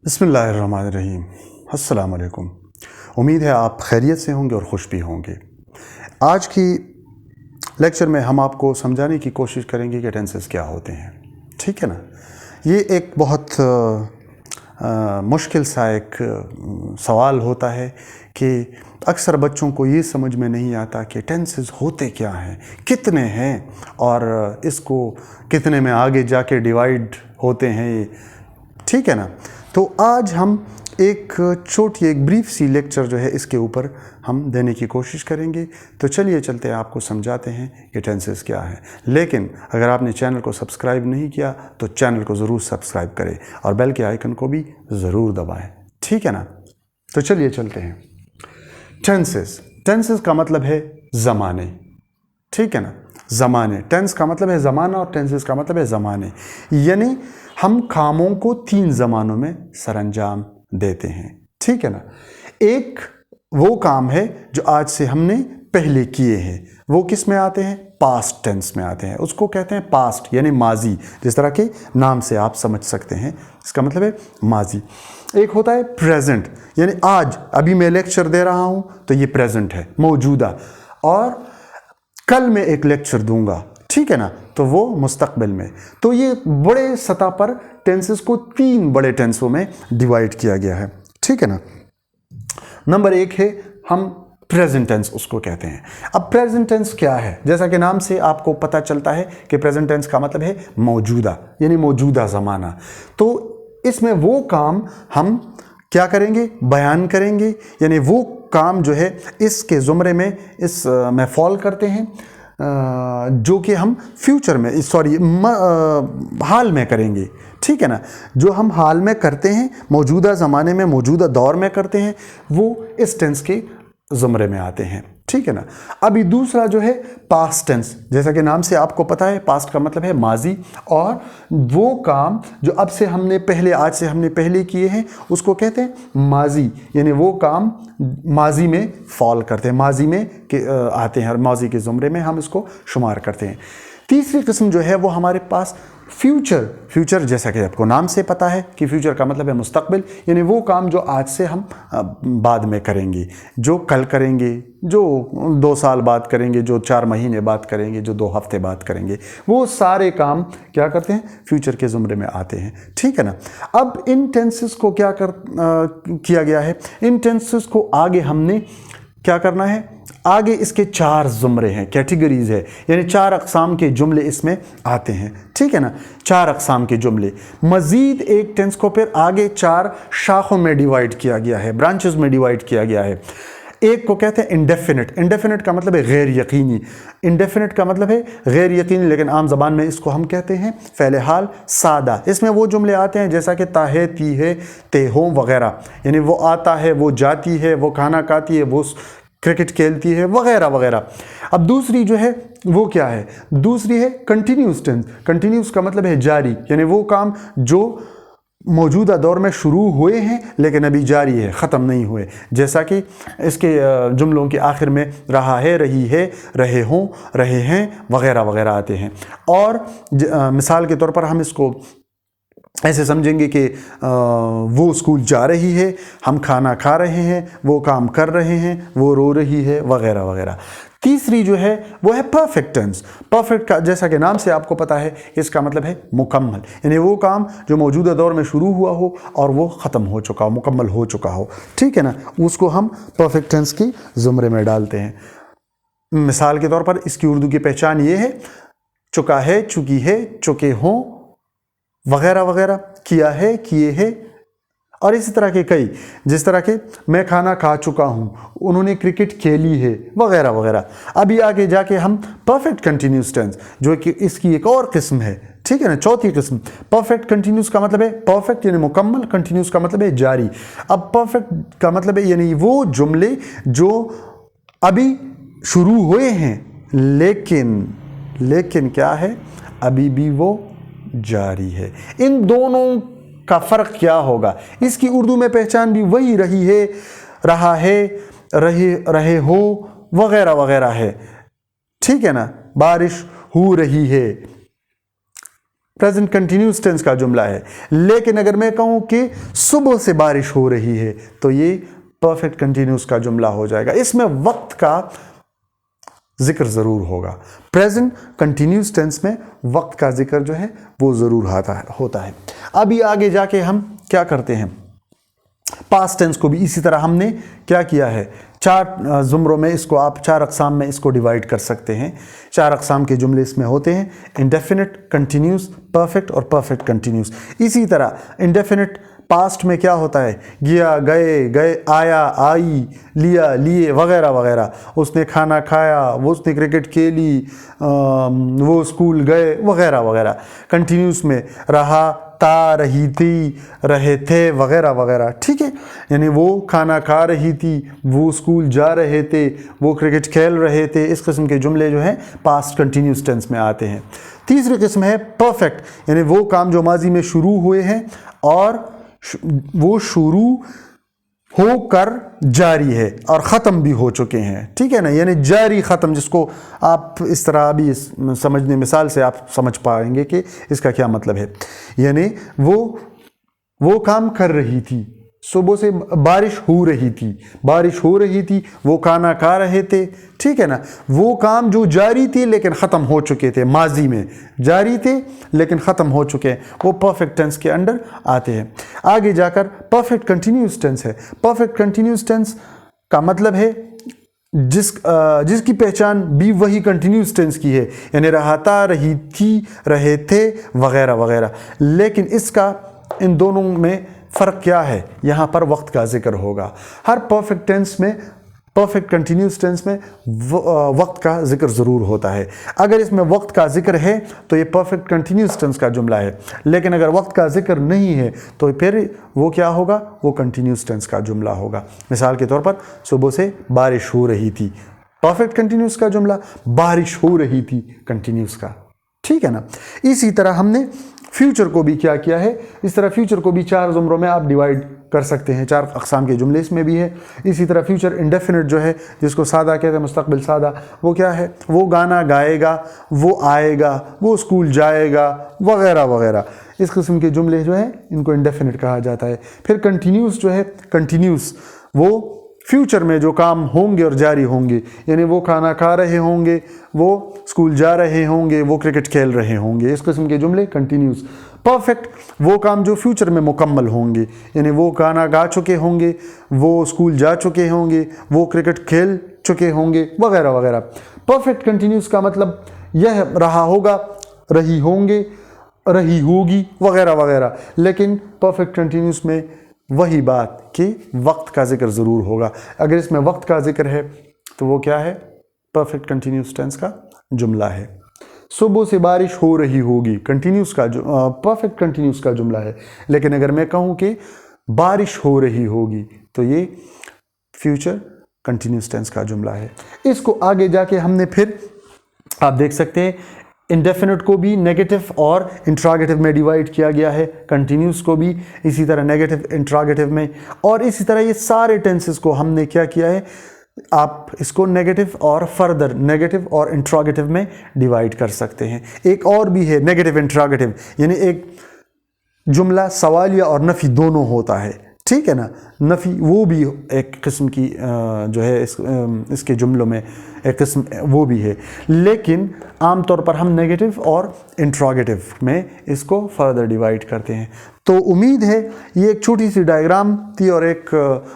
बिस्मिल्लाहिर्रहमानिर्रहीम। अस्सलाम वालेकुम। उम्मीद है आप खैरियत से होंगे और खुश भी होंगे। आज की लेक्चर में हम आपको समझाने की कोशिश करेंगे कि टेंसेस क्या होते हैं। ठीक है ना। ये एक बहुत मुश्किल सा एक सवाल होता है कि अक्सर बच्चों को ये समझ में नहीं आता कि टेंसेस होते क्या हैं, कितने हैं और इसको कितने में आगे जाके डिवाइड होते हैं। ठीक है ना। तो आज हम एक ब्रीफ सी लेक्चर जो है इसके ऊपर हम देने की कोशिश करेंगे। तो चलिए चलते हैं, आपको समझाते हैं कि टेंसेस क्या है। लेकिन अगर आपने चैनल को सब्सक्राइब नहीं किया तो चैनल को ज़रूर सब्सक्राइब करें और बेल के आइकन को भी ज़रूर दबाएं। ठीक है ना। तो चलिए चलते हैं। टेंसेस का मतलब है ज़माने। ठीक है ना। ज़माने, टेंस का मतलब है ज़माना और टेंसेस का मतलब है ज़माने। यानी हम कामों को 3 ज़मानों में सरअंजाम देते हैं। ठीक है ना। एक वो काम है जो आज से हमने पहले किए हैं, वो किस में आते हैं? पास्ट टेंस में आते हैं। उसको कहते हैं पास्ट यानी माजी। जिस तरह के नाम से आप समझ सकते हैं, इसका मतलब है माजी। एक होता है प्रेजेंट, यानी आज, अभी मैं लेक्चर दे रहा हूं तो ये प्रेजेंट है, मौजूदा। और कल मैं एक लेक्चर दूंगा, ठीक है ना, तो वो मुस्तकबिल में। तो ये बड़े सतह पर टेंसेस को 3 बड़े टेंसों में डिवाइड किया गया है। ठीक है ना। नंबर 1 है हम प्रेजेंट टेंस, उसको कहते हैं। अब प्रेजेंट टेंस क्या है? जैसा कि नाम से आपको पता चलता है कि प्रेजेंट टेंस का मतलब है मौजूदा, यानी मौजूदा ज़माना। तो इसमें वो काम हम क्या करेंगे? बयान करेंगे, यानी वो काम जो है इसके ज़ुमरे में में फॉल करते हैं जो कि हम फ्यूचर में हाल में करेंगे। ठीक है ना। जो हम हाल में करते हैं, मौजूदा ज़माने में, मौजूदा दौर में करते हैं, वो इस टेंस के ज़ुमरे में आते हैं। ठीक है ना। अभी दूसरा जो है पास्ट टेंस, जैसा कि नाम से आपको पता है पास्ट का मतलब है माजी, और वो काम जो अब से हमने पहले, आज से हमने पहले किए हैं, उसको कहते हैं माजी, यानी वो काम माजी में फॉल करते हैं, माजी में आते हैं, माजी के ज़ुमरे में हम इसको शुमार करते हैं। तीसरी किस्म जो है वो हमारे पास फ्यूचर, जैसा कि आपको नाम से पता है कि फ्यूचर का मतलब है मुस्तकबिल, यानी वो काम जो आज से हम बाद में करेंगे, जो कल करेंगे, जो 2 साल बाद करेंगे, जो 4 महीने बाद करेंगे, जो 2 हफ्ते बाद करेंगे, वो सारे काम क्या करते हैं? फ्यूचर के ज़ुमरे में आते हैं। ठीक है ना। अब इन टेंसेस को क्या किया गया है? इन टेंसेस को आगे हमने क्या करना है? आगे इसके 4 ज़ुमरे हैं, कैटेगरीज है, यानी 4 अक़साम के जुमले इसमें आते हैं। ठीक है ना। 4 अक़साम के जुमले। मज़ीद एक टेंस को फिर आगे 4 शाखों में डिवाइड किया गया है, ब्रांचेस में डिवाइड किया गया है। एक को कहते हैं इंडेफिनिट। इंडेफिनिट का मतलब है गैर यकीनी। इंडेफिनिट का मतलब है गैर यकीनी, लेकिन आम ज़बान में इसको हम कहते हैं फ़ेल हाल सादा। इसमें वो जुमले आते हैं जैसा कि ता है, ती है, ते हो वगैरह, यानी वो आता है, वो जाती है, वो खाना खाती है, वो क्रिकेट खेलती है, वगैरह वगैरह। अब दूसरी जो है वो क्या है? दूसरी है कंटिन्यूस टेंस। कंटिन्यूस का मतलब है जारी, यानी वो काम जो मौजूदा दौर में शुरू हुए हैं लेकिन अभी जारी है, ख़त्म नहीं हुए। जैसा कि इसके जुमलों के आखिर में रहा है, रही है, रहे हों, रहे हैं, वगैरह वगैरह आते हैं। और मिसाल के तौर पर हम इसको ऐसे समझेंगे कि वो स्कूल जा रही है, हम खाना खा रहे हैं, वो काम कर रहे हैं, वो रो रही है, वगैरह वगैरह। तीसरी जो है वो है परफेक्ट टेंस। परफेक्ट का जैसा कि नाम से आपको पता है इसका मतलब है मुकम्मल, यानी वो काम जो मौजूदा दौर में शुरू हुआ हो और वो ख़त्म हो चुका हो, मुकम्मल हो चुका हो। ठीक है ना। उसको हम परफेक्ट टेंस की ज़ुमरे में डालते हैं। मिसाल के तौर पर इसकी उर्दू की पहचान ये है: चुका है, चुकी है, चुके हों, वगैरह वगैरह, किया है, किए हैं, और इसी तरह के कई, जिस तरह के मैं खाना खा चुका हूं, उन्होंने क्रिकेट खेली है, वगैरह वगैरह। अभी आगे जाके हम परफेक्ट कंटिन्यूस टेंस, जो कि इसकी एक और किस्म है, ठीक है ना, चौथी किस्म। परफेक्ट कंटिन्यूस का मतलब है परफेक्ट यानी मुकम्मल, कंटिन्यूस का मतलब है जारी। अब परफेक्ट का मतलब है यानी वो जुमले जो अभी शुरू हुए हैं लेकिन क्या है? अभी भी वो जारी है। इन दोनों का फ़र्क क्या होगा? इसकी उर्दू में पहचान भी वही रही है, रहा है, रहे हो, वगैरह वगैरह है। ठीक है ना। बारिश हो रही है, प्रेजेंट कंटिन्यूस टेंस का जुमला है। लेकिन अगर मैं कहूँ कि सुबह से बारिश हो रही है तो ये परफेक्ट कंटिन्यूस का जुमला हो जाएगा। इसमें वक्त का जिक्र ज़रूर होगा। प्रेजेंट कंटिन्यूस टेंस में वक्त का जिक्र जो है वो ज़रूर होता है। अभी आगे जाके हम क्या करते हैं, पास्ट टेंस को भी इसी तरह हमने क्या किया है, 4 जुमरों में इसको आप 4 अक़साम में इसको डिवाइड कर सकते हैं। 4 अक़साम के जुमले इसमें होते हैं, इंडेफिनिट, कंटिन्यूस, परफेक्ट और परफेक्ट कंटिन्यूस। इसी तरह इंडेफिनिट पास्ट में क्या होता है, गया, गए, गए, आया, आई, लिया, लिए, वगैरह वगैरह। उसने खाना खाया, वो उसने क्रिकेट खेली, वो स्कूल गए, वगैरह वगैरह। कंटिन्यूस में रहा, था, रही थी, रहे थे, वगैरह वगैरह। ठीक है, यानी वो खाना खा रही थी, वो स्कूल जा रहे थे, वो क्रिकेट खेल रहे थे। इस किस्म के जुमले जो हैं पास्ट कंटिन्यूस टेंस में आते हैं। तीसरी किस्म है परफेक्ट, यानी वो काम जो माजी में शुरू हुए हैं और वो शुरू होकर जारी है और ख़त्म भी हो चुके हैं। ठीक है ना, यानी जारी ख़त्म, जिसको आप इस तरह भी समझने मिसाल से आप समझ पाएंगे कि इसका क्या मतलब है। यानी वो काम कर रही थी, सुबह से बारिश हो रही थी, बारिश हो रही थी, वो खाना खा रहे थे। ठीक है ना, वो काम जो जारी थे लेकिन ख़त्म हो चुके थे, माजी में जारी थे लेकिन ख़त्म हो चुके हैं, वो परफेक्ट टेंस के अंडर आते हैं। आगे जाकर परफेक्ट कंटिन्यूस टेंस है। परफेक्ट कंटिन्यूस टेंस का मतलब है जिसकी पहचान भी वही कंटिन्यूस टेंस की है, यानी रहता, रही थी, रहे थे, वगैरह वगैरह। लेकिन इसका इन दोनों में फ़र्क क्या है, यहाँ पर वक्त का जिक्र होगा। हर परफेक्ट टेंस में, परफेक्ट कंटिन्यूस टेंस में वक्त का जिक्र ज़रूर होता है। अगर इसमें वक्त का जिक्र है तो ये परफेक्ट कंटिन्यूस टेंस का जुमला है, लेकिन अगर वक्त का जिक्र नहीं है तो फिर वो क्या होगा, वो कंटिन्यूस टेंस का जुमला होगा। मिसाल के तौर पर सुबह से बारिश हो रही थी, परफेक्ट कंटिन्यूस का जुमला, बारिश हो रही थी कंटिन्यूस का। ठीक है ना। इसी तरह हमने फ्यूचर को भी क्या किया है, इस तरह फ्यूचर को भी 4 जुमरों में आप डिवाइड कर सकते हैं। 4 अक़साम के जुमले इसमें भी है। इसी तरह फ्यूचर इंडेफिनिट जो है, जिसको सादा कहते हैं, मुस्तक़बिल सादा, वो क्या है, वो गाना गाएगा, वो आएगा, वो स्कूल जाएगा, वगैरह वगैरह। इस किस्म के जुमले जो हैं इनको इंडेफिनिट कहा जाता है। फिर कंटिन्यूस जो है, कंटिन्यूस वो फ्यूचर में जो काम होंगे और जारी होंगे, यानी वो खाना खा रहे होंगे, वो स्कूल जा रहे होंगे, वो क्रिकेट खेल रहे होंगे। इस किस्म के जुमले कंटिन्यूस। परफेक्ट वो काम जो फ्यूचर में मुकम्मल होंगे, यानी वो गाना गा चुके होंगे, वो स्कूल जा चुके होंगे, वो क्रिकेट खेल चुके होंगे, वगैरह वगैरह। परफेक्ट कंटिन्यूस का मतलब यह रहा होगा, रही होंगे, रही होगी, वगैरह वगैरह। लेकिन परफेक्ट कंटिन्यूस में वही बात कि वक्त का जिक्र ज़रूर होगा। अगर इसमें वक्त का जिक्र है तो वो क्या है, परफेक्ट कंटिन्यूस टेंस का जुमला है। सुबह से बारिश हो रही होगी, कंटिन्यूस का परफेक्ट कंटिन्यूस का जुमला है। लेकिन अगर मैं कहूँ कि बारिश हो रही होगी तो ये फ्यूचर कंटिन्यूस टेंस का जुमला है। इसको आगे जाके हमने फिर आप देख सकते हैं इंडेफिनिट को भी नेगेटिव और इंट्रागेटिव में डिवाइड किया गया है, कंटिन्यूस को भी इसी तरह नेगेटिव इंट्रागेटिव में, और इसी तरह ये सारे टेंसेस को हमने क्या किया है, आप इसको नेगेटिव और फर्दर नेगेटिव और इंट्रागेटिव में डिवाइड कर सकते हैं। एक और भी है नेगेटिव इंट्रागेटिव, यानी एक जुमला सवालिया और नफ़ी दोनों होता है। ठीक है ना, नफ़ी वो भी एक किस्म की जो है इसके जुमलों में एक किस्म वो भी है, लेकिन आमतौर पर हम नेगेटिव और इंट्रोगेटिव में इसको फर्दर डिवाइड करते हैं। तो उम्मीद है ये एक छोटी सी डायग्राम थी और एक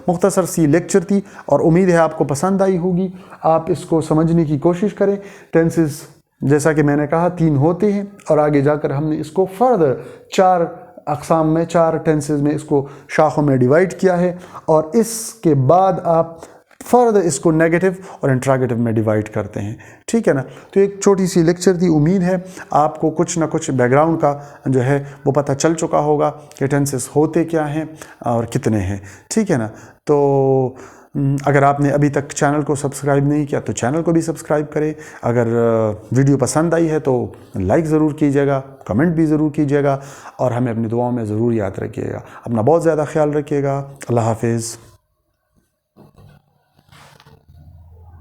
मुख्तसर सी लेक्चर थी, और उम्मीद है आपको पसंद आई होगी। आप इसको समझने की कोशिश करें। टेंसेस जैसा कि मैंने कहा 3 होते हैं, और आगे जाकर हमने इसको फर्दर 4 अक़साम में, 4 टेंसेस में इसको शाखों में डिवाइड किया है, और इसके बाद आप फर्दर इसको नेगेटिव और इंट्रागेटिव में डिवाइड करते हैं। ठीक है ना। तो एक छोटी सी लेक्चर थी। उम्मीद है आपको कुछ ना कुछ बैकग्राउंड का जो है वो पता चल चुका होगा कि टेंसेस होते क्या हैं और कितने हैं। ठीक है ना। तो अगर आपने अभी तक चैनल को सब्सक्राइब नहीं किया तो चैनल को भी सब्सक्राइब करें। अगर वीडियो पसंद आई है तो लाइक ज़रूर कीजिएगा, कमेंट भी ज़रूर कीजिएगा, और हमें अपनी दुआओं में ज़रूर याद रखिएगा। अपना बहुत ज़्यादा ख्याल रखिएगा। अल्लाह हाफिज़।